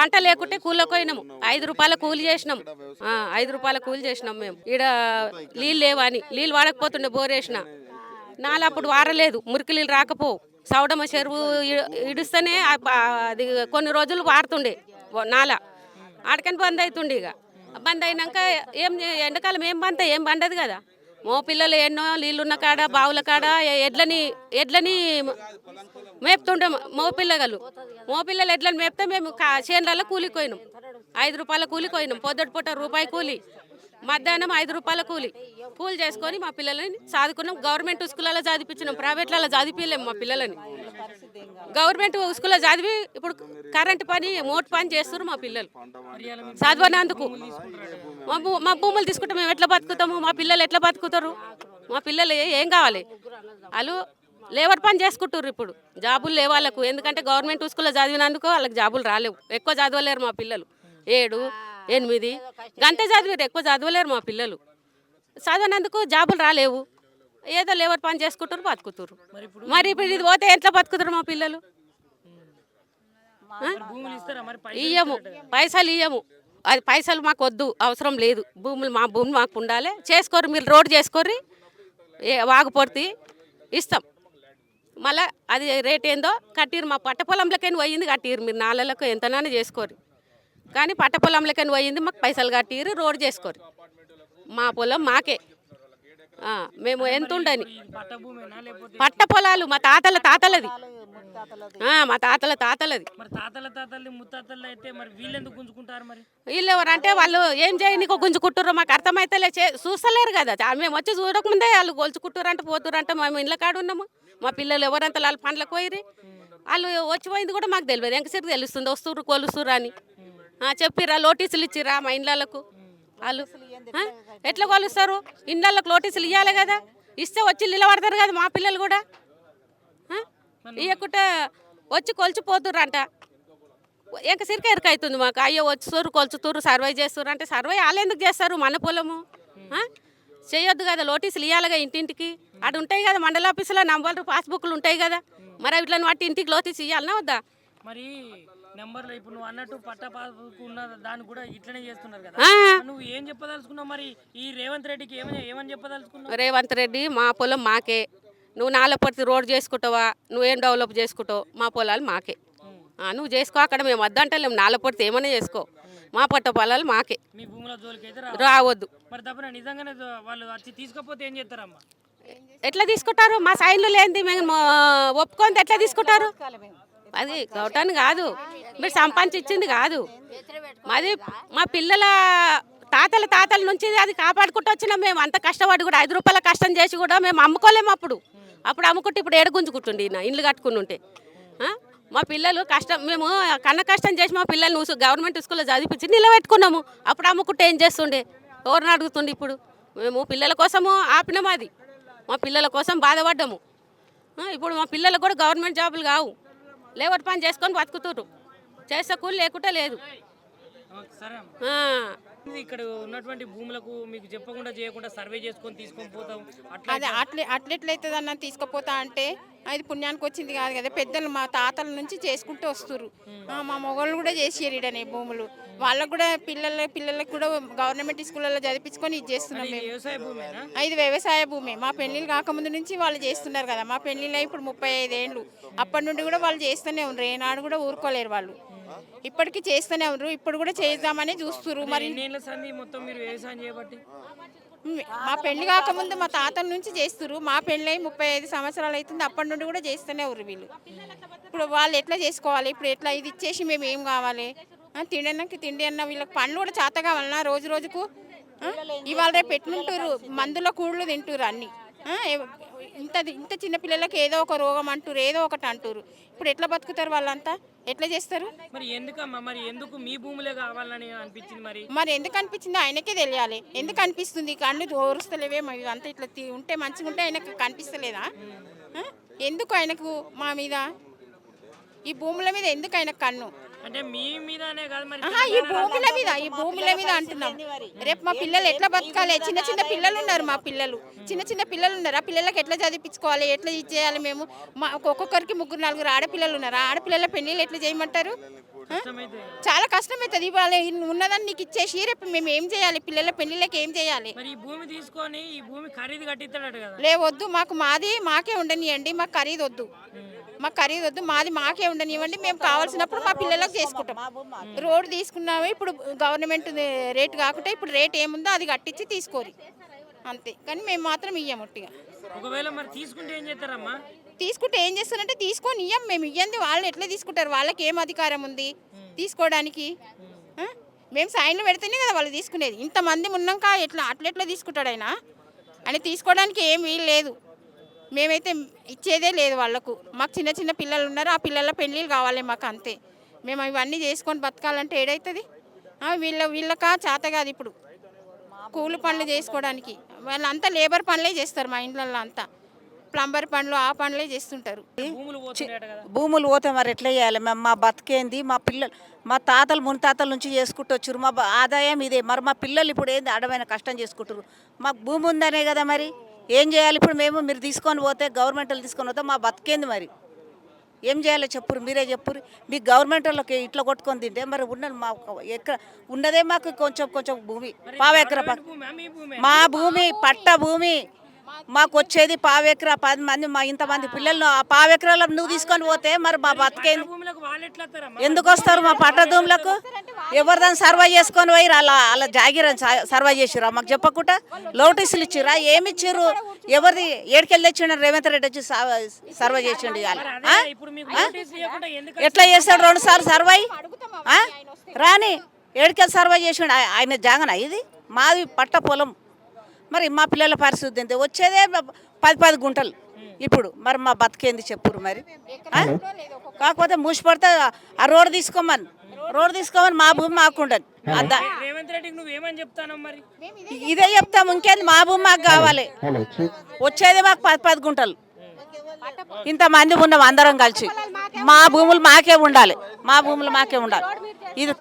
పంట లేకుంటే కూలకు పోయినాము. 5 రూపాయల కూలి చేసినాం. 5 రూపాయల కూలి చేసినాం మేము. ఈడ నీళ్ళు లేవని నీళ్ళు వాడకపోతుండే బోరేసిన నాలా అప్పుడు వారలేదు. మురికి నీళ్ళు రాకపోవు. సౌడమ్మ చెరువు ఇడిస్తేనే అది కొన్ని రోజులు వారుతుండే నాలా. ఆడకని బంద్ అవుతుండే. ఇక బంద్ అయినాక ఎండాకాలం ఏం పండదు కదా. మో పిల్లలు ఎన్నో నీళ్ళున్న కాడ బావుల కాడ ఎడ్లని మేపుతుండే మో పిల్లలు ఎడ్లని మేపితే మేము చేనులలో కూలికి పోయినాం. 5 రూపాయల కూలికి పోయినాం. పొద్దుటి పూట రూపాయి కూలి, మధ్యాహ్నం 5 రూపాయల కూలి చేసుకొని మా పిల్లలని చదువుకున్నాం. గవర్నమెంట్ స్కూళ్ళలో చదివించినాం, ప్రైవేట్లలో చదివించలేము మా పిల్లలని. గవర్నమెంట్ స్కూల్లో చదివి ఇప్పుడు కరెంటు పని మోటు పని చేస్తున్నారు మా పిల్లలు చదవనందుకు. మా భూములు తీసుకుంటే మేము ఎట్లా బతుకుతాము? మా పిల్లలు ఎట్లా బతుకుతారు? మా పిల్లలు ఏం కావాలి? వాళ్ళు లేబర్ పని చేసుకుంటారు. ఇప్పుడు జాబులు లేవు వాళ్ళకు. ఎందుకంటే గవర్నమెంట్ స్కూల్లో చదివినందుకు వాళ్ళకి జాబులు రాలేవు. ఎక్కువ చదవలేరు మా పిల్లలు. 7, 8 గంటే చదివారు. ఎక్కువ చదవలేరు మా పిల్లలు. చదవనందుకు జాబులు రాలేవు. ఏదో లేబర్ పని చేసుకుంటారు, బతుకుతారు. మరి ఇప్పుడు ఇది పోతే ఎట్లా బతుకుతారు మా పిల్లలు? ఇయ్యము, పైసలు ఇయ్యము. అది పైసలు మాకు వద్దు, అవసరం లేదు. మా భూమి మాకు ఉండాలి. చేసుకోరు, మీరు రోడ్డు చేసుకోర్రి, వాగుపొడితే ఇస్తాం. మళ్ళీ అది రేట్ ఏందో కట్టిరు. మా పట్ట పొలంలోకైనా పోయింది కట్టిరు. మీరు నాళ్ళకు ఎంతనైనా చేసుకోరు, కానీ పట్ట పొలంలోకైనా పోయింది మాకు పైసలు కట్టిరు, రోడ్డు చేసుకోరు. మా పొలం మాకే. మేము ఎంత ఉండని పట్ట పొలాలు మా తాతలది. మా తాతలది. వీళ్ళు ఎవరంటే వాళ్ళు ఏం చేయనీకో గుంజుకుంటారో మాకు అర్థమైతేలే. చూస్తలేరు కదా. మేము వచ్చి చూడకముందే వాళ్ళు గొలుచుకుంటారంటే పోతురంటే మేము ఇళ్ళ కాడ ఉన్నాము. మా పిల్లలు ఎవరంతా వాళ్ళు పండ్లకు పోయిరి. వాళ్ళు వచ్చిపోయింది కూడా మాకు తెలియదు. ఎంకసేపు తెలుస్తుంది వస్తుర్రు కొలుస్తుర్రు అని చెప్పిరా. నోటీసులు ఇచ్చిరా మా ఇళ్ళకు. వాళ్ళు ఎట్లా కొలుస్తారు? ఇళ్ళకి నోటీసులు ఇవ్వాలి కదా. ఇస్తే వచ్చి నిలబడతారు కదా మా పిల్లలు కూడా. ఇవ్వకుంటే వచ్చి కొలిచిపోతుర్రంట. ఎంకసిరిక ఎరకవుతుంది మాకు. అయ్యో వచ్చుతుర్రు కొలుచుతుర్రు సర్వే చేస్తుర్రు అంటే సర్వే వాళ్ళు ఎందుకు చేస్తారు? మన పొలము చేయొద్దు కదా. నోటీసులు ఇవ్వాలిగా ఇంటింటికి. అటు ఉంటాయి కదా మండల ఆఫీసులో నంబర్లు పాస్బుక్లు ఉంటాయి కదా. మరి వీటిని వాటి ఇంటికి నోటీసు ఇవ్వాలన్నా వద్దా? మరి నెంబర్లో ఇప్పుడు నువ్వు అన్నట్టు పట్టా పాస్బుక్ ఉన్న దాన్ని కూడా ఇట్లనే చేస్తున్నారు కదా. నువ్వు ఏం చెప్పదలుచుకున్నావు మరి ఈ రేవంత్ రెడ్డికి? ఏమని చెప్పదలుచుకున్నావు? రేవంత్ రెడ్డి మా పొలం మాకే. నువ్వు నాలపర్తి రోడ్ చేసుకుంటావా, నువ్వేం డెవలప్ చేసుకుంటావు? మా పొలాలు మాకే. నువ్వు చేసుకో. అక్కడ మేము వద్దంటలేము. నాలపర్తి ఏమైనా చేసుకో. మా పట్ట పొలాలు మాకే. మీ భూముల జోలికి అయితే రావద్దు. మరి తప్పన నిజంగానే వాళ్ళు వచ్చి తీసుకపోతే ఏం చేస్తారమ్మా? ఎట్లా తీసుకుంటారు? మా సైన్లు లేనిది మేము ఒప్పుకుంది ఎట్లా తీసుకుంటారు? అది గౌటాన్ని కాదు, మీరు సంపాదించి ఇచ్చింది కాదు. మాది మా పిల్లల తాతల నుంచి అది కాపాడుకుంటూ వచ్చినాం మేము. అంత కష్టపడి కూడా 5 రూపాయల కష్టం చేసి కూడా మేము అమ్ముకోలేము. అప్పుడు అమ్ముకుంటే ఇప్పుడు ఏడగుంజుకుంటుండే నా ఇల్లు కట్టుకుని ఉంటే. మా పిల్లలు కష్టం, మేము కన్న కష్టం చేసి మా పిల్లల్ని గవర్నమెంట్ స్కూల్లో చదివించి నిలబెట్టుకున్నాము. అప్పుడు అమ్ముకుంటే ఏం చేస్తుండే? ఎవరిని అడుగుతుండే? ఇప్పుడు మేము పిల్లల కోసము ఆపినాము. అది మా పిల్లల కోసం బాధపడ్డాము. ఇప్పుడు మా పిల్లలకు కూడా గవర్నమెంట్ జాబులు కావు. లేబర్ పని చేసుకొని బతుకుతుర్రు. చేసే కూలి లేకుండా లేదు. ఇక్కడ ఉన్నటువంటి భూములకు మీకు చెప్పకుండా చేయకుండా సర్వే చేసుకొని తీసుకొని పోతాం. అదే అట్లెట్లయితుంది అన్న తీసుకుపోతా అంటే అది పుణ్యానికి వచ్చింది కాదు కదా. పెద్దలు మా తాతల నుంచి చేసుకుంటూ వస్తుర్రు. మా మొగళ్ళు కూడా చేసేరు ఇడనే భూములు. వాళ్ళకు కూడా పిల్లలకు కూడా గవర్నమెంట్ స్కూళ్ళలో చదివించుకొని ఇది చేస్తున్నాం మేము. ఇది వ్యవసాయ భూమి. మా పెళ్ళిళ్ళు కాకముందు నుంచి వాళ్ళు చేస్తున్నారు కదా. మా పెళ్ళిళ్ళు ఇప్పుడు 35 ఏళ్ళు. అప్పటి నుండి కూడా వాళ్ళు చేస్తూనే ఉన్నారు. ఏనాడు కూడా ఊరుకోలేరు వాళ్ళు. ఇప్పటికీ చేస్తూనే ఉన్నారు. ఇప్పుడు కూడా చేద్దామని చూస్తున్నారు. మరి మా పెళ్లి కాకముందు మా తాతల నుంచి చేస్తున్నారు. మా పెళ్ళి 35 సంవత్సరాలు అవుతుంది. అప్పటి నుండి కూడా చేస్తూనే ఉన్నారు వీళ్ళు. ఇప్పుడు వాళ్ళు ఎట్లా చేసుకోవాలి? ఇప్పుడు ఎట్లా ఇది ఇచ్చేసి మేము ఏం కావాలి? తినడానికి తిండి అన్న వీళ్ళకి పండ్లు కూడా చేత కావాలన్నా రోజు రోజుకు. ఇవాళ రేపు ఎట్లుంటారు? మందుల కూళ్ళు తింటారు అన్ని. ఇంత చిన్న పిల్లలకి ఏదో ఒక రోగం అంటారు, ఏదో ఒకటి అంటారు. ఇప్పుడు ఎట్లా బతుకుతారు వాళ్ళంతా? ఎట్లా చేస్తారు? మరి ఎందుకమ్మా, మరి ఎందుకు మీ భూములే కావాలని అనిపించింది? మరి ఎందుకు అనిపించింది ఆయనకే తెలియాలి. ఎందుకు అనిపిస్తుంది? కళ్ళు ఓరుస్తలేవే మరి అంతా ఇట్లా ఉంటే మంచిగా ఉంటే ఆయనకు కనిపిస్తలేదా? ఎందుకు ఆయనకు మా మీద ఈ భూముల మీద ఎందుకు ఆయనకు కన్ను? అంటే మీ మీదనే కాదు మరి ఈ భూముల మీద అంటున్నాం. రేపు మా పిల్లలు ఎట్లా బతకాలి? చిన్న పిల్లలు ఉన్నారు. మా పిల్లలు చిన్న పిల్లలు ఉన్నారు. ఆ పిల్లలకి ఎట్లా చదివించుకోవాలి? ఎట్లా ఇచ్చేయాలి? మేము ఒక్కొక్కరికి 3, 4 ఆడపిల్లలు ఉన్నారు. ఆ ఆడపిల్లల పెళ్ళిళ్ళు ఎట్లా చేయమంటారు? కష్టమైతే చాలా కష్టమవుతుంది. ఇవాళ ఉన్నదాన్ని నీకు ఇచ్చేసి రేపు మేము ఏం చేయాలి? పిల్లల పెళ్లిళ్ళకి ఏం చేయాలి? మరి ఈ భూమి తీసుకొని ఈ భూమి ఖరీదు కట్టిస్తాడట కదా. లేవద్దు, మాది మాకే ఉండనియండి, మాకు ఖరీదు వద్దు, మాది మాకే ఉండనివ్వండి. మేము కావాల్సినప్పుడు మా పిల్లలకు చేసుకుంటాం. రోడ్డు తీసుకున్నాము, ఇప్పుడు గవర్నమెంట్ రేటు కాకుండా ఇప్పుడు రేట్ ఏముందో అది కట్టించి తీసుకోరు అంతే. కానీ మేము మాత్రం ఇయ్యం ఒట్టిగా. ఒకవేళ మరి తీసుకుంటే ఏం చేస్తారమ్మా? తీసుకుంటే ఏం చేస్తారంటే తీసుకొని ఇయ్యం. మేము ఇయ్యంది వాళ్ళు ఎట్లా తీసుకుంటారు? వాళ్ళకి ఏం అధికారం ఉంది తీసుకోవడానికి? మేము సైన్లు పెడితేనే కదా వాళ్ళు తీసుకునేది. ఇంతమంది ఉన్నాక అట్లెట్లా తీసుకుంటాడు ఆయన? అని తీసుకోవడానికి ఏం వీలు లేదు. మేమైతే ఇచ్చేదే లేదు వాళ్ళకు. మాకు చిన్న చిన్న పిల్లలు ఉన్నారు, ఆ పిల్లల పెళ్ళిళ్ళు కావాలి మాకు అంతే. మేము ఇవన్నీ చేసుకొని బతకాలంటే ఏడవుతుంది? వీళ్ళకా చేత కాదు ఇప్పుడు కూలి పనులు చేసుకోవడానికి. వాళ్ళంతా లేబర్ పనులే చేస్తారు. మా ఇండ్లలో అంతా ప్లంబర్ పనులు ఆ పనులే చేస్తుంటారు. భూములు పోతున్నాయట కదా. భూములు పోతే మరి ఎట్లా చేయాలి? మా బతికేంది? మా పిల్లలు మా తాతలు మునితాతల నుంచి చేసుకుంటూ వచ్చారు. మా ఆదాయం ఇదే. మరి మా పిల్లలు ఇప్పుడు ఏంది అడమైన కష్టం చేసుకుంటారు? మాకు భూమి ఉందనే కదా. మరి ఏం చేయాలి ఇప్పుడు? మీరు తీసుకొని పోతే గవర్నమెంట్లు తీసుకొని పోతే మా బతికేంది? మరి ఏం చేయాలో చెప్పురు, మీరే చెప్పురు. మీ గవర్నమెంట్ వాళ్ళకి ఇట్లా కొట్టుకొని తింటే మరి ఉన్నది మా ఎక్కడ ఉన్నదే మాకు కొంచెం భూమి, పావెకరా మా భూమి పట్ట భూమి మాకు వచ్చేది పావెకరా. 10 మంది మా ఇంతమంది పిల్లలు ఆ పావెకరాలో నువ్వు తీసుకొని పోతే మరి మా బతికేంది? ఎందుకు వస్తారు మా పట్ట భూములకు? ఎవరిదాన్ని సర్వే చేసుకొని పోయి అలా జాగిరని సర్వే చేసిరా? మాకు చెప్పకుండా నోటీసులు ఇచ్చిరా? ఏమి ఇచ్చిర్రు? ఎవరిది ఏడుకెళ్ళి తెచ్చిండు? రేవంత్ రెడ్డి వచ్చి సర్వే చేసిండు. ఎట్లా చేస్తాడు 2 సార్లు సర్వే? రాని ఏడుకెళ్ళి సర్వే చేసిండు. ఆయన జాగనా ఇది? మాది పట్ట పొలం. మరి మా పిల్లల పరిస్థితి ఏంటి? వచ్చేదే 10 గుంటలు ఇప్పుడు. మరి మా బతికేంది చెప్పురు మరి? కాకపోతే మూసిపడితే ఆ రోడ్డు తీసుకోమని మా భూమి మాకుండదు. రేవంత్ రెడ్డికి నువ్వేమని చెప్తాను మరి? ఇదే చెప్తాము, ఇంకేంది? మా భూమి మాకు కావాలి. వచ్చేదే మాకు 10 గుంటలు. ఇంతమంది ఉన్నాం అందరం కలిసి. మా భూములు మాకే ఉండాలి. ఇది